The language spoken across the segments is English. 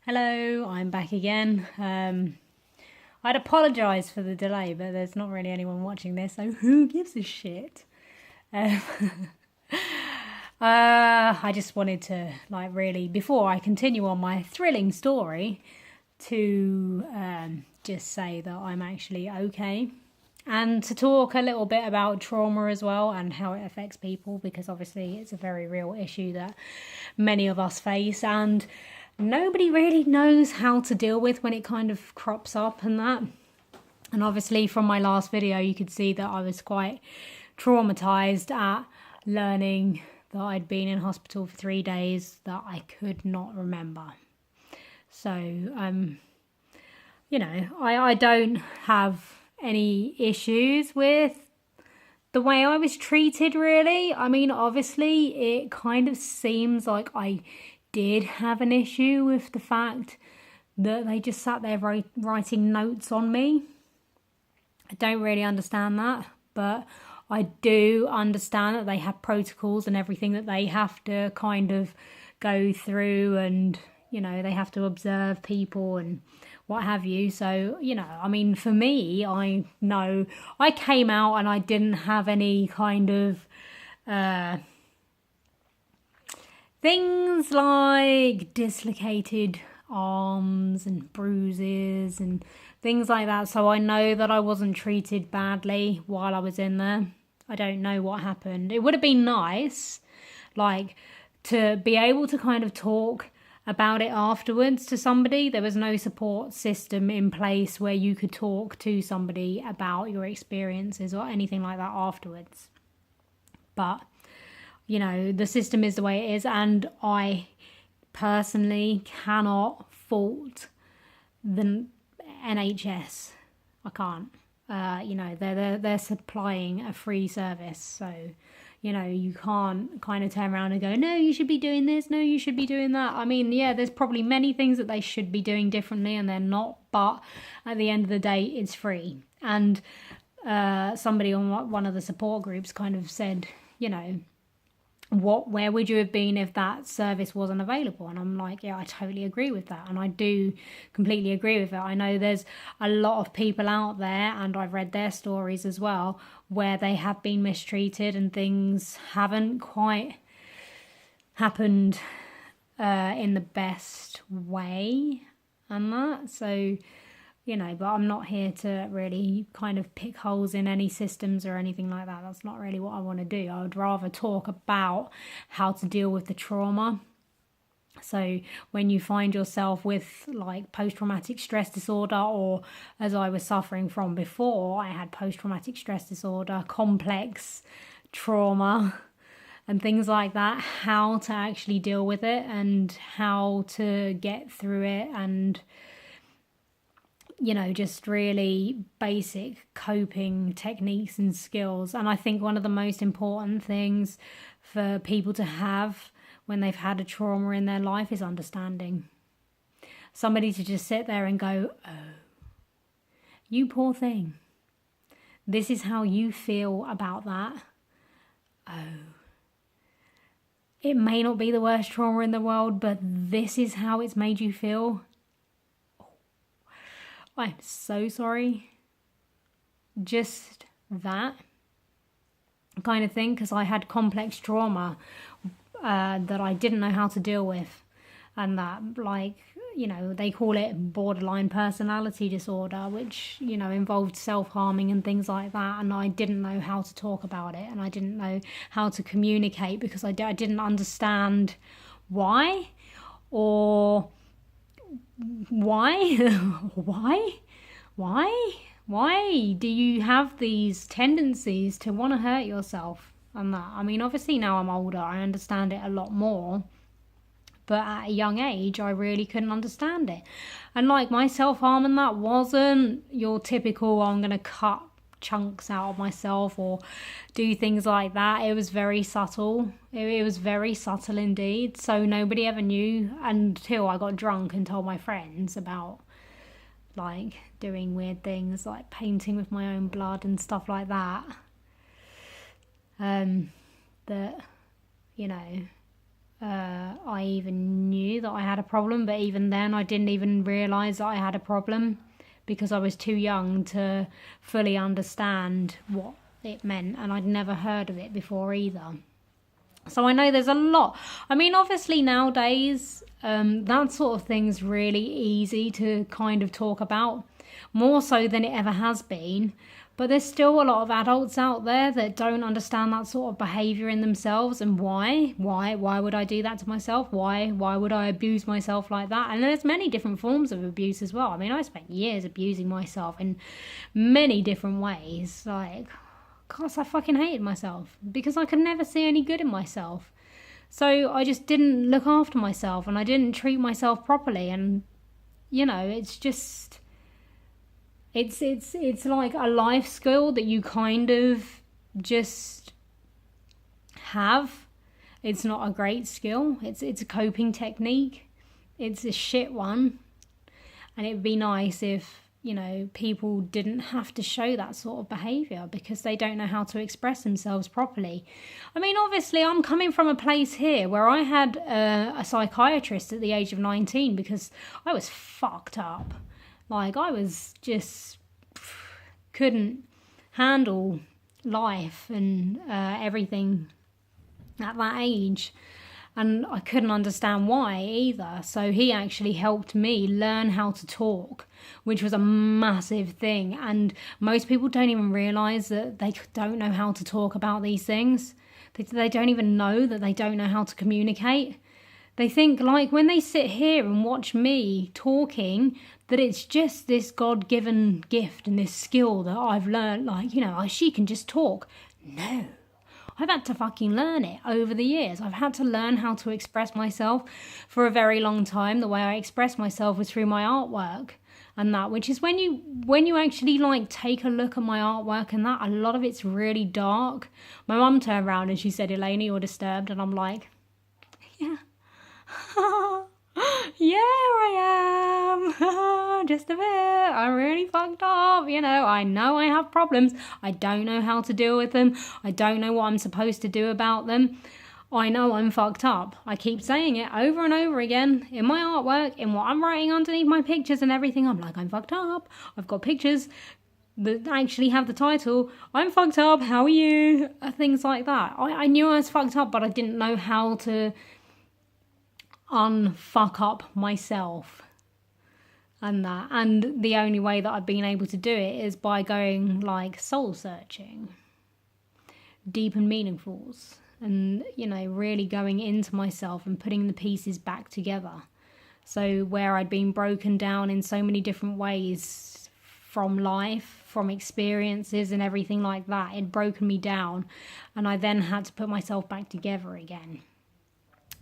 Hello, I'm back again. I'd apologise for the delay, but there's not really anyone watching this, so who gives a shit? Um, I just wanted to, really, before I continue on my thrilling story, to just say that I'm actually okay. And to talk a little bit about trauma as well and how it affects people, because obviously it's a very real issue that many of us face and nobody really knows how to deal with when it kind of crops up and that. And obviously from my last video you could see that I was quite traumatized at learning that I'd been in hospital for 3 days that I could not remember. So I don't have any issues with the way I was treated, really. I mean, obviously it kind of seems like I did have an issue with the fact that they just sat there writing notes on me. I don't really understand that, but I do understand that they have protocols and everything that they have to kind of go through, and they have to observe people and what have you. So I mean, for me, I know I came out and I didn't have any kind of things like dislocated arms and bruises and things like that. So I know that I wasn't treated badly while I was in there. I don't know what happened. It would have been nice, to be able to kind of talk about it afterwards to somebody. There was no support system in place where you could talk to somebody about your experiences or anything like that afterwards. But the system is the way it is, and I personally cannot fault the NHS. I can't. They're supplying a free service, so you can't kind of turn around and go, no, you should be doing this, no, you should be doing that. I mean, yeah, there's probably many things that they should be doing differently and they're not, but at the end of the day, it's free. And somebody on one of the support groups kind of said, where would you have been if that service wasn't available? And I'm like, yeah, I totally agree with that. And I do completely agree with it. I know there's a lot of people out there, and I've read their stories as well, where they have been mistreated and things haven't quite happened in the best way and that. So but I'm not here to really kind of pick holes in any systems or anything like that. That's not really what I want to do. I would rather talk about how to deal with the trauma. So when you find yourself with post-traumatic stress disorder, or as I was suffering from before, I had post-traumatic stress disorder, complex trauma and things like that, how to actually deal with it and how to get through it, and just really basic coping techniques and skills. And I think one of the most important things for people to have when they've had a trauma in their life is understanding. Somebody to just sit there and go, oh, you poor thing. This is how you feel about that. Oh. It may not be the worst trauma in the world, but this is how it's made you feel. I'm so sorry. Just that kind of thing, because I had complex trauma that I didn't know how to deal with, and that they call it borderline personality disorder, which involved self-harming and things like that, and I didn't know how to talk about it, and I didn't know how to communicate because I didn't understand why, or why do you have these tendencies to want to hurt yourself and that. I mean, obviously now I'm older, I understand it a lot more, but at a young age I really couldn't understand it. And my self-harm and that wasn't your typical, I'm gonna cut chunks out of myself or do things like that. It was very subtle. It was very subtle indeed. So nobody ever knew until I got drunk and told my friends about doing weird things like painting with my own blood and stuff like that. That I even knew that I had a problem, but even then I didn't even realise that I had a problem because I was too young to fully understand what it meant, and I'd never heard of it before either. So I know there's a lot. I mean, obviously nowadays, that sort of thing's really easy to kind of talk about, more so than it ever has been. But there's still a lot of adults out there that don't understand that sort of behaviour in themselves, and why would I do that to myself? Why would I abuse myself like that? And there's many different forms of abuse as well. I mean, I spent years abusing myself in many different ways. Like, gosh, I fucking hated myself because I could never see any good in myself. So I just didn't look after myself, and I didn't treat myself properly. And, you know, it's just... It's like a life skill that you kind of just have. It's not a great skill. It's a coping technique. It's a shit one. And it'd be nice if, you know, people didn't have to show that sort of behaviour because they don't know how to express themselves properly. I mean, obviously, I'm coming from a place here where I had a psychiatrist at the age of 19 because I was fucked up. Like, I was just couldn't handle life and everything at that age. And I couldn't understand why either. So he actually helped me learn how to talk, which was a massive thing. And most people don't even realise that they don't know how to talk about these things. They don't even know that they don't know how to communicate. They think, like, when they sit here and watch me talking, that it's just this God-given gift and this skill that I've learned, like, you know, she can just talk. No. I've had to fucking learn it over the years. I've had to learn how to express myself for a very long time. The way I express myself was through my artwork and that, which is when you actually, like, take a look at my artwork and that, a lot of it's really dark. My mum turned around and she said, "Elena, you're disturbed." And I'm like, yeah. Yeah, I am. Just a bit. I'm really fucked up. You know I have problems. I don't know how to deal with them. I don't know what I'm supposed to do about them. I know I'm fucked up. I keep saying it over and over again in my artwork, in what I'm writing underneath my pictures and everything. I'm like, I'm fucked up. I've got pictures that actually have the title, "I'm fucked up, how are you?" Things like that. I knew I was fucked up, but I didn't know how to unfuck up myself and that. And the only way that I've been able to do it is by going, like, soul searching, deep and meaningfuls, and, you know, really going into myself and putting the pieces back together. So where I'd been broken down in so many different ways from life, from experiences and everything like that, it'd broken me down, and I then had to put myself back together again.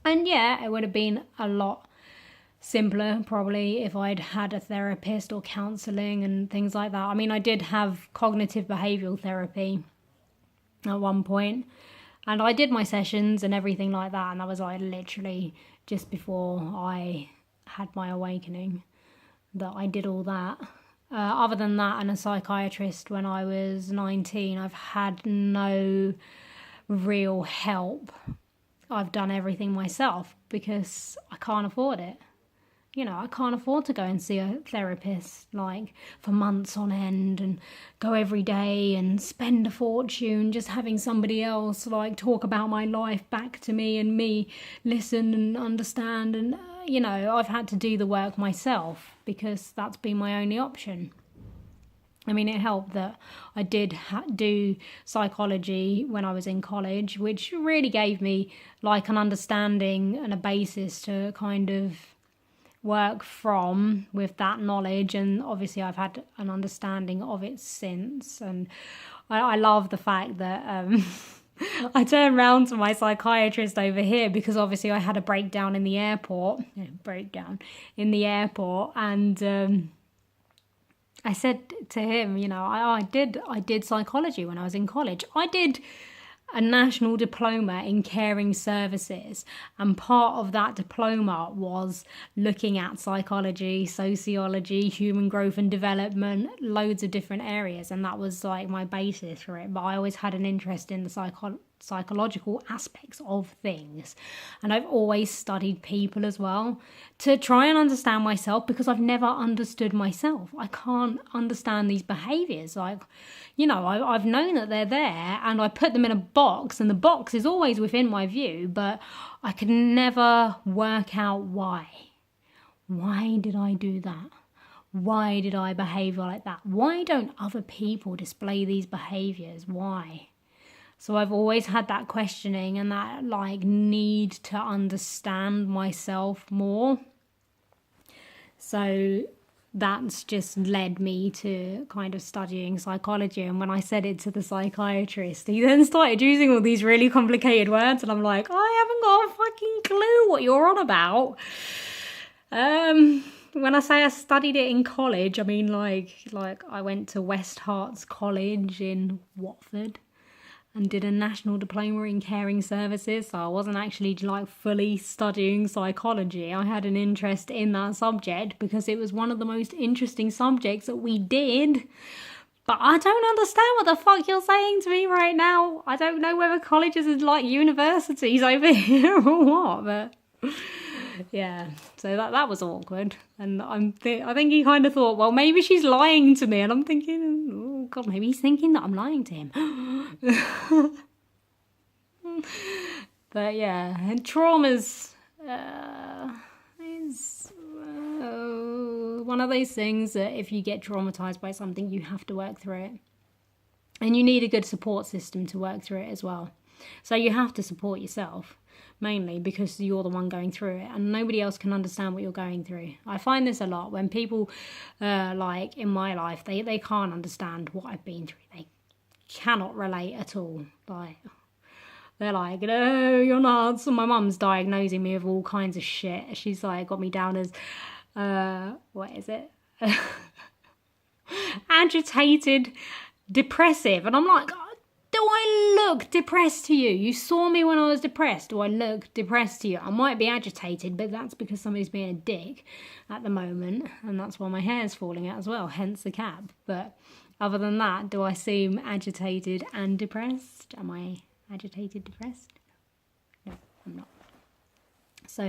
And yeah, it would have been a lot simpler probably if I'd had a therapist or counselling and things like that. I mean, I did have cognitive behavioural therapy at one point, and I did my sessions and everything like that, and that was like literally just before I had my awakening that I did all that. Other than that, and a psychiatrist when I was 19, I've had no real help. I've done everything myself because I can't afford it. You know, I can't afford to go and see a therapist, like, for months on end and go every day and spend a fortune just having somebody else, like, talk about my life back to me and me listen and understand. And, you know, I've had to do the work myself because that's been my only option. I mean, it helped that I did do psychology when I was in college, which really gave me, like, an understanding and a basis to kind of work from with that knowledge. And obviously I've had an understanding of it since. And I love the fact that I turned around to my psychiatrist over here because obviously I had a breakdown in the airport. And I said to him, you know, I did psychology when I was in college. I did a national diploma in caring services, and part of that diploma was looking at psychology, sociology, human growth and development, loads of different areas, and that was like my basis for it. But I always had an interest in the psychological aspects of things. And I've always studied people as well to try and understand myself, because I've never understood myself. I can't understand these behaviors. Like, I've known that they're there, and I put them in a box, and the box is always within my view, but I can never work out why. Why did I do that? Why did I behave like that? Why don't other people display these behaviors? Why? So I've always had that questioning and that need to understand myself more. So that's just led me to kind of studying psychology. And when I said it to the psychiatrist, he then started using all these really complicated words, and I'm like, I haven't got a fucking clue what you're on about. When I say I studied it in college, I mean like I went to West Herts College in Watford and did a national diploma in caring services. So I wasn't actually fully studying psychology. I had an interest in that subject because it was one of the most interesting subjects that we did. But I don't understand what the fuck you're saying to me right now. I don't know whether colleges are like universities over here or what, but yeah, so that was awkward. And I think he kind of thought, well, maybe she's lying to me. And I'm thinking, oh God, maybe he's thinking that I'm lying to him. But yeah, and traumas is one of those things that if you get traumatized by something, you have to work through it. And you need a good support system to work through it as well. So you have to support yourself, mainly because you're the one going through it, and nobody else can understand what you're going through. I find this a lot when people, in my life, they can't understand what I've been through. They cannot relate at all. They're like, no, you're not. So my mum's diagnosing me with all kinds of shit. She's got me down as, what is it? Agitated, depressive. And I'm like, do I look depressed to you? You saw me when I was depressed. Do I look depressed to you? I might be agitated, but that's because somebody's being a dick at the moment. And that's why my hair's falling out as well, hence the cap. But other than that, do I seem agitated and depressed? Am I agitated, depressed? No, I'm not. So,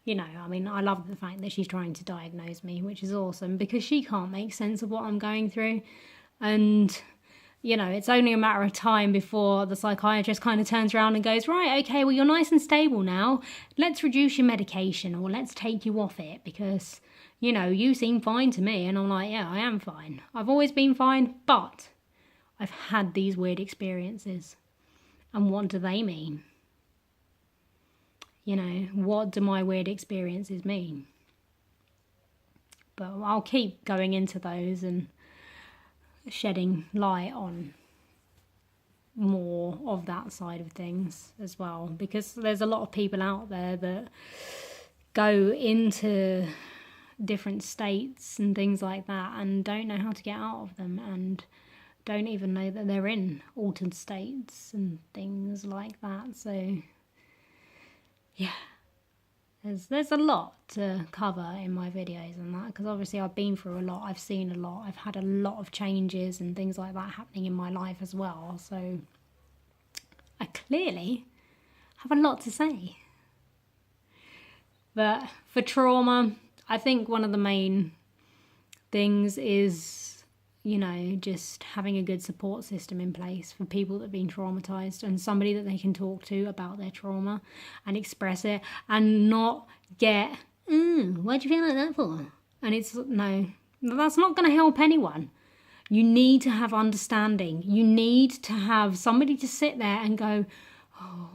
I love the fact that she's trying to diagnose me, which is awesome, because she can't make sense of what I'm going through. And it's only a matter of time before the psychiatrist kind of turns around and goes, right, okay, well, you're nice and stable now. Let's reduce your medication, or let's take you off it because, you seem fine to me. And I'm like, yeah, I am fine. I've always been fine, but I've had these weird experiences. And what do they mean? What do my weird experiences mean? But I'll keep going into those and shedding light on more of that side of things as well, because there's a lot of people out there that go into different states and things like that and don't know how to get out of them, and don't even know that they're in altered states and things like that. So yeah, there's a lot to cover in my videos and that, because obviously I've been through a lot, I've seen a lot, I've had a lot of changes and things like that happening in my life as well. So I clearly have a lot to say. But for trauma, I think one of the main things is, just having a good support system in place for people that have been traumatized, and somebody that they can talk to about their trauma and express it, and not get, why'd you feel like that for? And no, that's not going to help anyone. You need to have understanding. You need to have somebody to sit there and go, oh,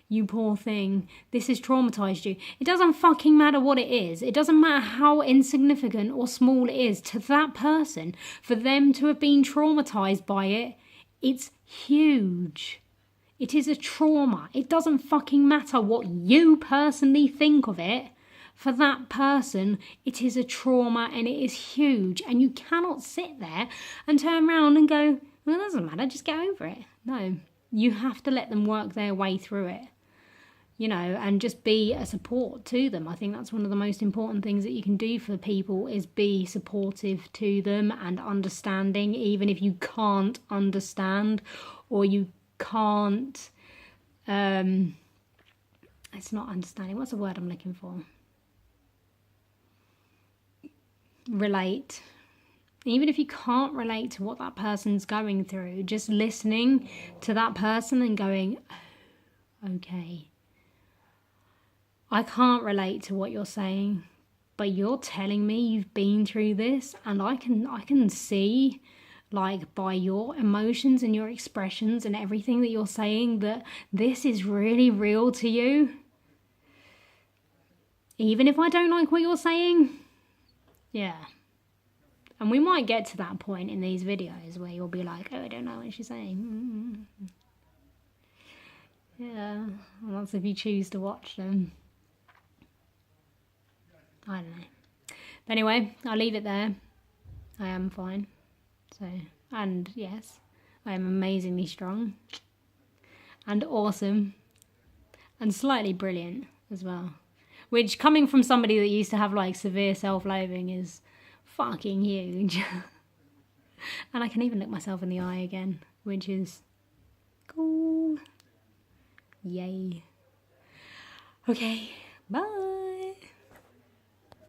you poor thing, this has traumatized you. It doesn't fucking matter what it is. It doesn't matter how insignificant or small it is to that person. For them to have been traumatized by it, it's huge. It is a trauma. It doesn't fucking matter what you personally think of it. For that person, it is a trauma and it is huge. And you cannot sit there and turn around and go, well, it doesn't matter, just get over it. No, you have to let them work their way through it. And just be a support to them. I think that's one of the most important things that you can do for people, is be supportive to them and understanding, even if you can't understand or you can't It's not understanding. What's the word I'm looking for? Relate. Even if you can't relate to what that person's going through, just listening to that person and going, oh, okay, I can't relate to what you're saying, but you're telling me you've been through this, and I can see, like, by your emotions and your expressions and everything that you're saying, that this is really real to you. Even if I don't like what you're saying. Yeah. And we might get to that point in these videos where you'll be like, oh, I don't know what she's saying. Yeah, and that's if you choose to watch them. I don't know. But anyway, I'll leave it there. I am fine. So, and yes, I am amazingly strong. And awesome. And slightly brilliant as well. Which, coming from somebody that used to have, like, severe self-loathing is fucking huge. And I can even look myself in the eye again, which is cool. Yay. Okay, bye.